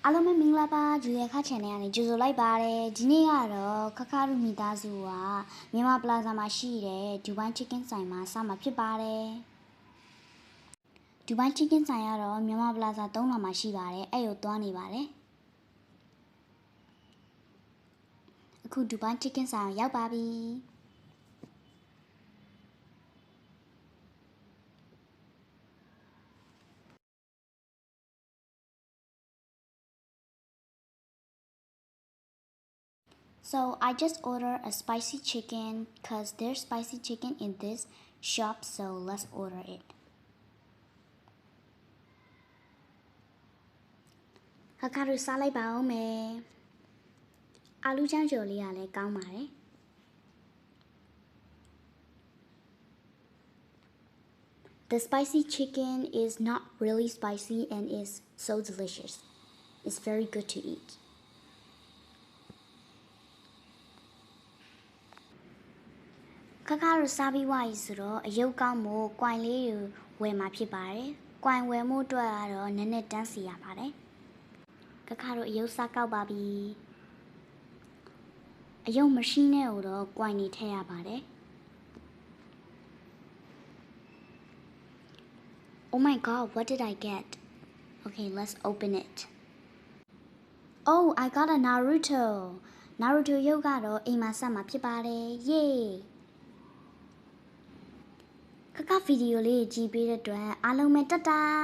အားလုံးပဲမင်္ဂလာပါဂျူလီယာခ channel ကနေကြိုဆိုလိုက်ပါတယ်ဒီနေ့ကတော့ခခရုမိသားစုကမြန်မာပလာဇာမှာရှိတဲ့ဒူဘိုင်းချစ်ကင်းဆိုင်မှာစမှာဖြစ်ပါတယ်ဒူဘိုင်းချစ်ကင်းဆိုင်ကတော့မြန်မာပလာဇာ3လမှာရှိပါတယ်အဲ့ကိုသွားနေပါတယ်အခုဒူဘိုင်းချစ်ကင်းဆိုင်ရောက်ပါပြီ So I just ordered a spicy chicken because there's spicy chicken in this shop, so let's order it. Kakaru salai bao me. Alu jang joli ale kaung mare. The spicy chicken is not really spicy and is so delicious. It's very good to eat. Kakaru sabi wai ဆိုတော့အယုတ်ကောင်းမို့ coin လေးကိုဝယ်မှာဖြစ်ပါတယ်။ coin ဝယ်မှုအတွက်ကတော့နည်းနည်းတန်းစီရပါတယ်။ Kakaru အယုတ်စားကောက်ပါပြီ။အယုတ်မရှိနဲ့တော့ coin တွေထည့်ရပါတယ်။ Oh my god, what did I get? Okay, let's open it. Oh, I got a Naruto. Naruto ရုပ်ကတော့အိမ်မှာဆက်မှာဖြစ်ပါတယ်။ Yay! ခခဗီဒီယိုလေးကြည့်ပေးတဲ့အတွက်အားလုံးပဲတတား